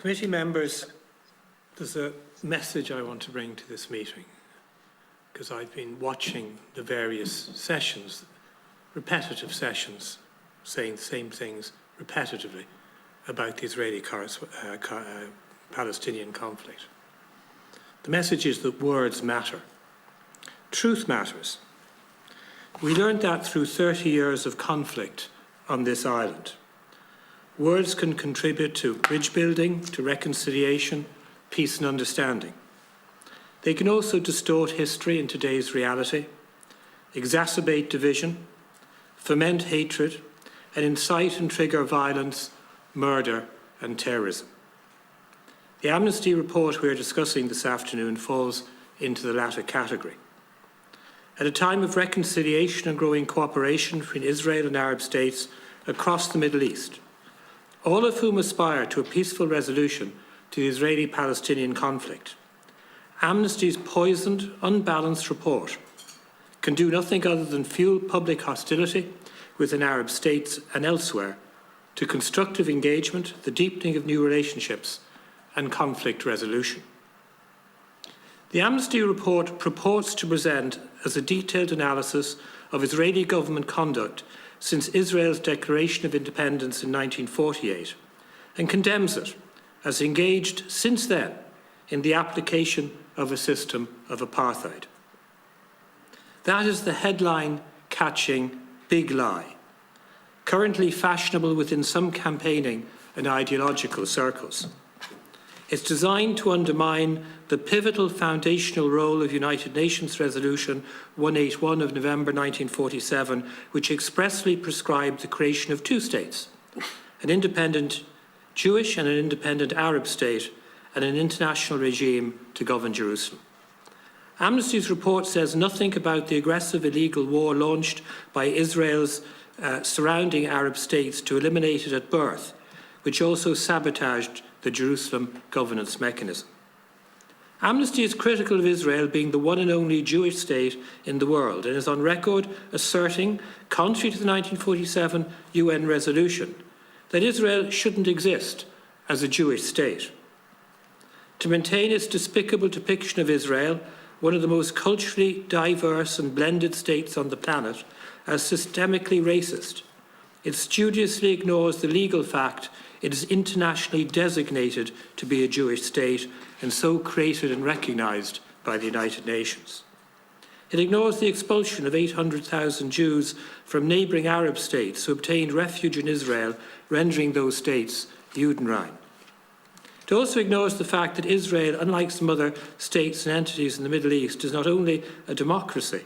Committee members, there's a message I want to bring to this meeting, because I've been watching the various sessions, repetitive sessions, saying the same things repetitively about the Israeli-Palestinian conflict. The message is that words matter. Truth matters. We learned that through 30 years of conflict on this island. Words can contribute to bridge building, to reconciliation, peace and understanding. They can also distort history in today's reality, exacerbate division, foment hatred, and incite and trigger violence, murder and terrorism. The Amnesty report we are discussing this afternoon falls into the latter category. At a time of reconciliation and growing cooperation between Israel and Arab states across the Middle East, all of whom aspire to a peaceful resolution to the Israeli-Palestinian conflict, Amnesty's poisoned, unbalanced report can do nothing other than fuel public hostility within Arab states and elsewhere to constructive engagement, the deepening of new relationships and conflict resolution. The Amnesty report purports to present as a detailed analysis of Israeli government conduct since Israel's declaration of independence in 1948 and condemns it as engaged since then in the application of a system of apartheid. That is the headline-catching big lie, currently fashionable within some campaigning and ideological circles. It's designed to undermine the pivotal foundational role of United Nations Resolution 181 of November 1947, which expressly prescribed the creation of two states, an independent Jewish and an independent Arab state, and an international regime to govern Jerusalem. Amnesty's report says nothing about the aggressive illegal war launched by Israel's surrounding Arab states to eliminate it at birth, which also sabotaged the Jerusalem governance mechanism. Amnesty is critical of Israel being the one and only Jewish state in the world and is on record asserting, contrary to the 1947 UN resolution, that Israel shouldn't exist as a Jewish state. To maintain its despicable depiction of Israel, one of the most culturally diverse and blended states on the planet, as systemically racist, it studiously ignores the legal fact it is internationally designated to be a Jewish state and so created and recognised by the United Nations. It ignores the expulsion of 800,000 Jews from neighbouring Arab states who obtained refuge in Israel, rendering those states Judenrein. It also ignores the fact that Israel, unlike some other states and entities in the Middle East, is not only a democracy,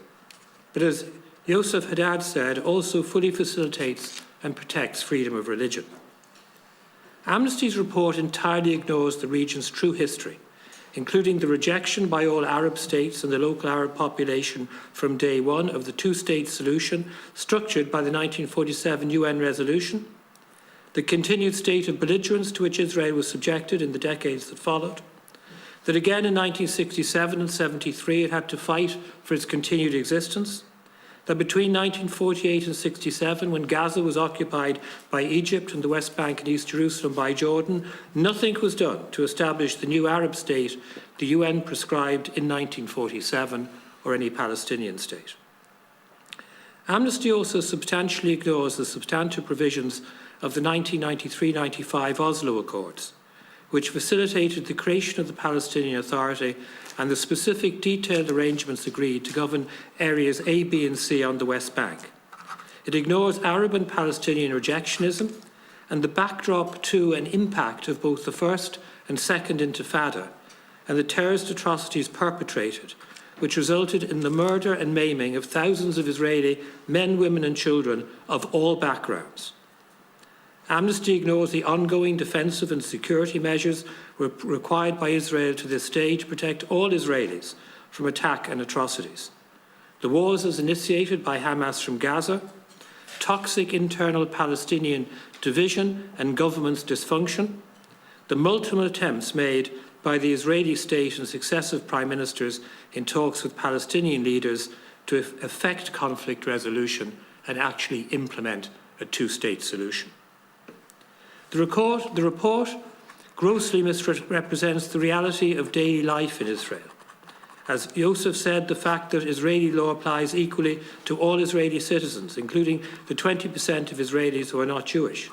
but as Yosef Haddad said, also fully facilitates and protects freedom of religion. Amnesty's report entirely ignores the region's true history, including the rejection by all Arab states and the local Arab population from day one of the two-state solution structured by the 1947 UN resolution, the continued state of belligerence to which Israel was subjected in the decades that followed, that again in 1967 and 73 it had to fight for its continued existence, that between 1948 and 67, when Gaza was occupied by Egypt and the West Bank and East Jerusalem by Jordan, nothing was done to establish the new Arab state the UN prescribed in 1947 or any Palestinian state. Amnesty also substantially ignores the substantive provisions of the 1993-95 Oslo Accords, which facilitated the creation of the Palestinian Authority and the specific detailed arrangements agreed to govern areas A, B and C on the West Bank. It ignores Arab and Palestinian rejectionism and the backdrop to and impact of both the First and Second Intifada and the terrorist atrocities perpetrated, which resulted in the murder and maiming of thousands of Israeli men, women and children of all backgrounds. Amnesty ignores the ongoing defensive and security measures required by Israel to this day to protect all Israelis from attack and atrocities. The wars as initiated by Hamas from Gaza, toxic internal Palestinian division and government's dysfunction, the multiple attempts made by the Israeli state and successive prime ministers in talks with Palestinian leaders to effect conflict resolution and actually implement a two-state solution. The report grossly misrepresents the reality of daily life in Israel. As Yosef said, the fact that Israeli law applies equally to all Israeli citizens, including the 20% of Israelis who are not Jewish.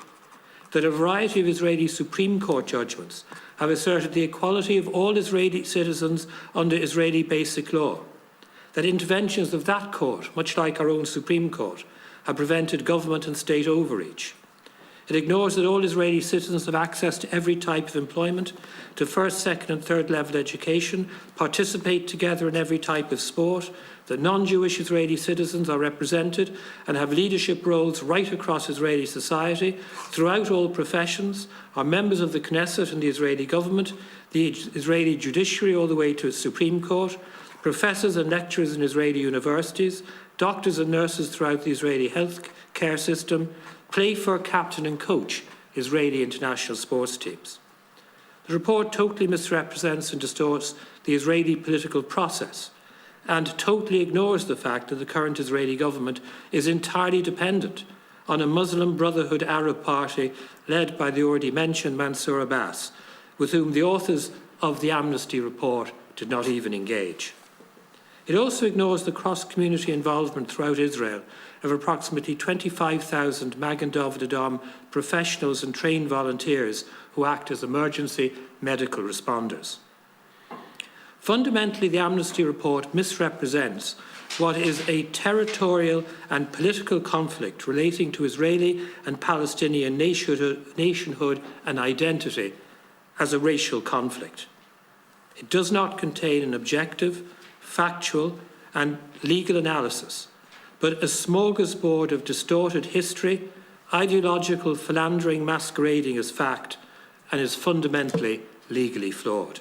That a variety of Israeli Supreme Court judgments have asserted the equality of all Israeli citizens under Israeli basic law. That interventions of that court, much like our own Supreme Court, have prevented government and state overreach. It ignores that all Israeli citizens have access to every type of employment, to first, second and third level education, participate together in every type of sport, that non-Jewish Israeli citizens are represented and have leadership roles right across Israeli society, throughout all professions, are members of the Knesset and the Israeli government, the Israeli judiciary all the way to its Supreme Court, professors and lecturers in Israeli universities, doctors and nurses throughout the Israeli health care system, play for, captain and coach Israeli international sports teams. The report totally misrepresents and distorts the Israeli political process and totally ignores the fact that the current Israeli government is entirely dependent on a Muslim Brotherhood Arab party led by the already mentioned Mansour Abbas, with whom the authors of the Amnesty report did not even engage. It also ignores the cross-community involvement throughout Israel of approximately 25,000 Magen David Adom professionals and trained volunteers who act as emergency medical responders. Fundamentally, the Amnesty report misrepresents what is a territorial and political conflict relating to Israeli and Palestinian nationhood and identity as a racial conflict. It does not contain an objective, factual and legal analysis, but a smorgasbord of distorted history, ideological philandering masquerading as fact, and is fundamentally legally flawed.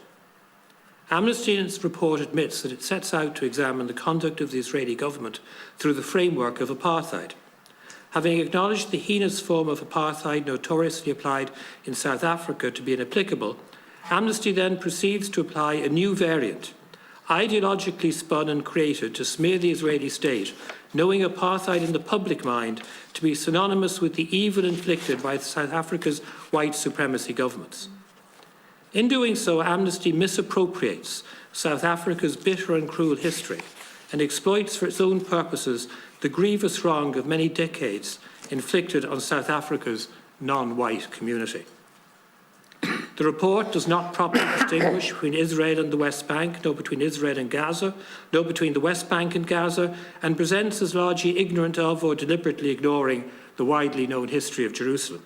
Amnesty in its report admits that it sets out to examine the conduct of the Israeli government through the framework of apartheid. Having acknowledged the heinous form of apartheid notoriously applied in South Africa to be inapplicable, Amnesty then proceeds to apply a new variant, ideologically spun and created to smear the Israeli state, knowing apartheid in the public mind to be synonymous with the evil inflicted by South Africa's white supremacy governments. In doing so, Amnesty misappropriates South Africa's bitter and cruel history and exploits for its own purposes the grievous wrong of many decades inflicted on South Africa's non-white community. The report does not properly distinguish between Israel and the West Bank, nor between Israel and Gaza, nor between the West Bank and Gaza, and presents as largely ignorant of or deliberately ignoring the widely known history of Jerusalem.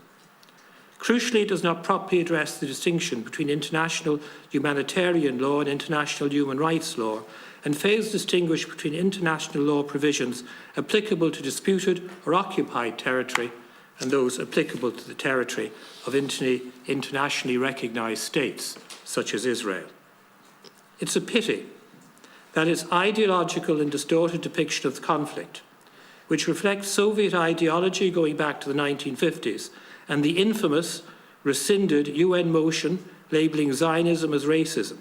Crucially, it does not properly address the distinction between international humanitarian law and international human rights law, and fails to distinguish between international law provisions applicable to disputed or occupied territory and those applicable to the territory of internationally recognised states, such as Israel. It's a pity that its ideological and distorted depiction of the conflict, which reflects Soviet ideology going back to the 1950s, and the infamous, rescinded UN motion labelling Zionism as racism,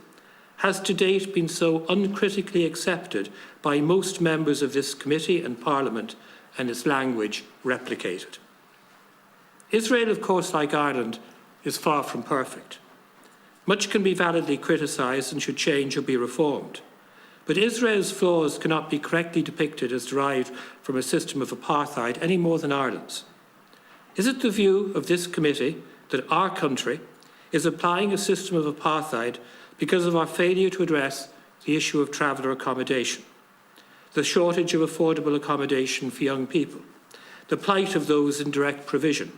has to date been so uncritically accepted by most members of this committee and Parliament, and its language replicated. Israel, of course, like Ireland, is far from perfect. Much can be validly criticised and should change or be reformed. But Israel's flaws cannot be correctly depicted as derived from a system of apartheid any more than Ireland's. Is it the view of this committee that our country is applying a system of apartheid because of our failure to address the issue of traveller accommodation, the shortage of affordable accommodation for young people, the plight of those in direct provision,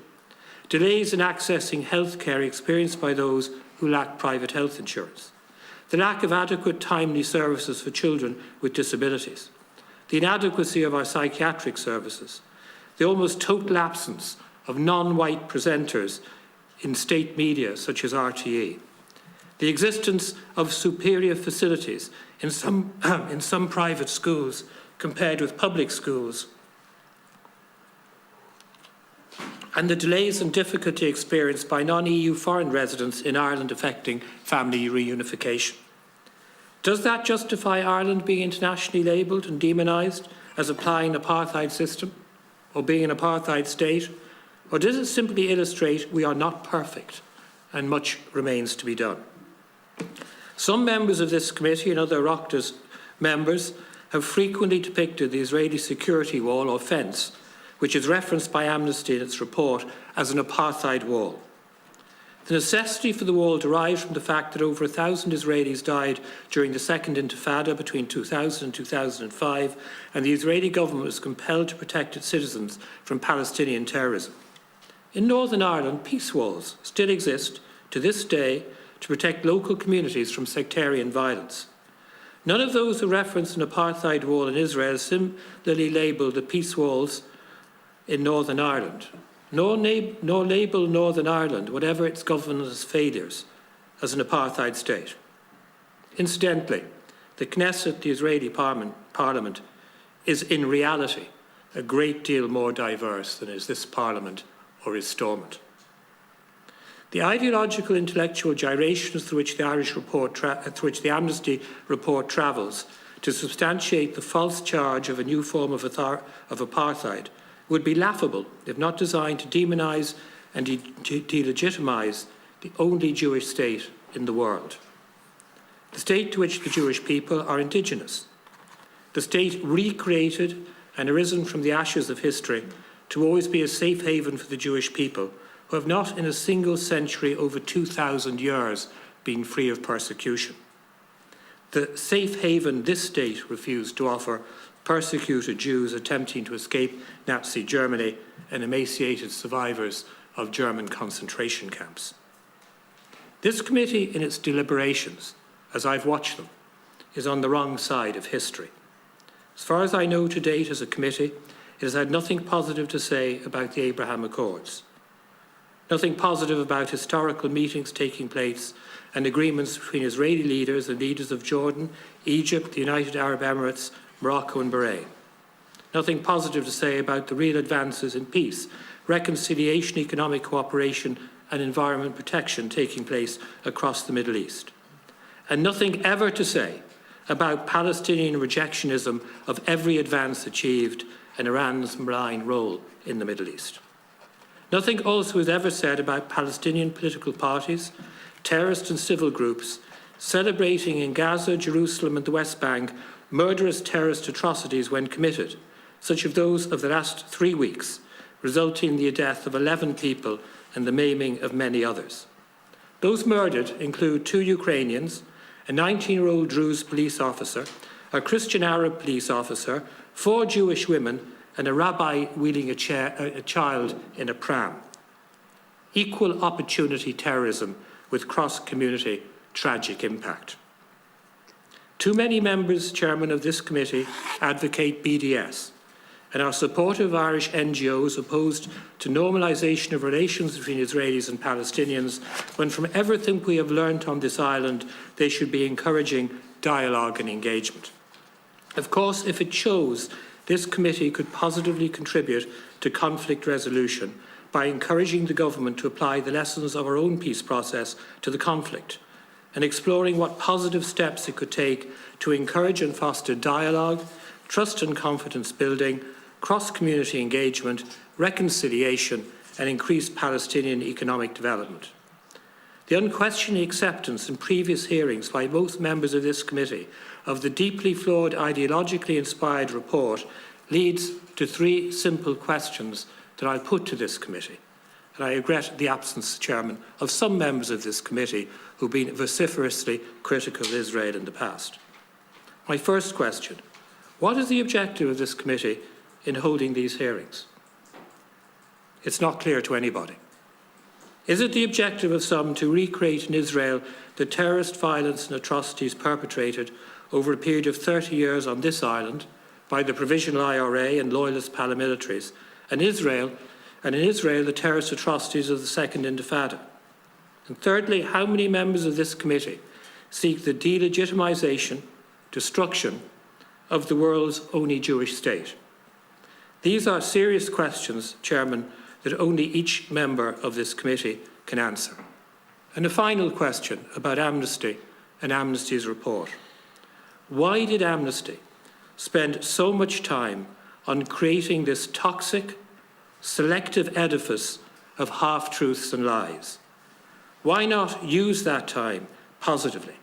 delays in accessing health care experienced by those who lack private health insurance, the lack of adequate timely services for children with disabilities, the inadequacy of our psychiatric services, the almost total absence of non-white presenters in state media such as RTE, the existence of superior facilities in some private schools compared with public schools, and the delays and difficulty experienced by non-EU foreign residents in Ireland affecting family reunification. Does that justify Ireland being internationally labelled and demonised as applying an apartheid system or being an apartheid state? Or does it simply illustrate we are not perfect and much remains to be done. Some members of this committee and other Oireachtas members have frequently depicted the Israeli security wall or fence, which is referenced by Amnesty in its report as an apartheid wall. The necessity for the wall derives from the fact that over 1,000 Israelis died during the Second Intifada between 2000 and 2005, and the Israeli government was compelled to protect its citizens from Palestinian terrorism. In Northern Ireland, peace walls still exist to this day to protect local communities from sectarian violence. None of those who reference an apartheid wall in Israel similarly label the peace walls in Northern Ireland, nor label Northern Ireland, whatever its government's failures, as an apartheid state. Incidentally, the Knesset, the Israeli parliament, is in reality a great deal more diverse than is this parliament or is Stormont. The ideological intellectual gyrations through which the Amnesty report travels to substantiate the false charge of a new form of apartheid would be laughable if not designed to demonise and delegitimise the only Jewish state in the world. The state to which the Jewish people are indigenous. The state recreated and arisen from the ashes of history to always be a safe haven for the Jewish people, who have not in a single century over 2,000 years been free of persecution. The safe haven this state refused to offer persecuted Jews attempting to escape Nazi Germany and emaciated survivors of German concentration camps. This committee, in its deliberations, as I've watched them, is on the wrong side of history. As far as I know to date as a committee, it has had nothing positive to say about the Abraham Accords, nothing positive about historical meetings taking place and agreements between Israeli leaders and leaders of Jordan, Egypt, the United Arab Emirates, Morocco and Bahrain. Nothing positive to say about the real advances in peace, reconciliation, economic cooperation and environment protection taking place across the Middle East. And nothing ever to say about Palestinian rejectionism of every advance achieved and Iran's malign role in the Middle East. Nothing also is ever said about Palestinian political parties, terrorist and civil groups celebrating in Gaza, Jerusalem and the West Bank murderous terrorist atrocities when committed, such as those of the last 3 weeks, resulting in the death of 11 people and the maiming of many others. Those murdered include 2 Ukrainians, a 19-year-old Druze police officer, a Christian Arab police officer, 4 Jewish women, and a rabbi wheeling a child in a pram. Equal opportunity terrorism with cross-community tragic impact. Too many members, Chairman, of this committee advocate BDS and are supportive of Irish NGOs opposed to normalisation of relations between Israelis and Palestinians, when from everything we have learnt on this island, they should be encouraging dialogue and engagement. Of course, if it chose, this committee could positively contribute to conflict resolution by encouraging the government to apply the lessons of our own peace process to the conflict and exploring what positive steps it could take to encourage and foster dialogue, trust and confidence building, cross-community engagement, reconciliation and increased Palestinian economic development. The unquestioning acceptance in previous hearings by most members of this committee of the deeply flawed, ideologically inspired report leads to 3 simple questions that I put to this committee. And I regret the absence, Chairman, of some members of this committee who've been vociferously critical of Israel in the past. My first question, what is the objective of this committee in holding these hearings? It's not clear to anybody. Is it the objective of some to recreate in Israel the terrorist violence and atrocities perpetrated over a period of 30 years on this island by the Provisional IRA and loyalist paramilitaries, and in Israel the terrorist atrocities of the Second Intifada? And thirdly, how many members of this committee seek the delegitimisation, destruction of the world's only Jewish state? These are serious questions, Chairman, that only each member of this committee can answer. And a final question about Amnesty and Amnesty's report. Why did Amnesty spend so much time on creating this toxic, selective edifice of half-truths and lies? Why not use that time positively?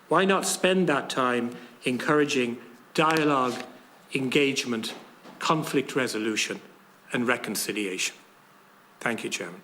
Why not spend that time encouraging dialogue, engagement, conflict resolution and reconciliation? Thank you, Chairman.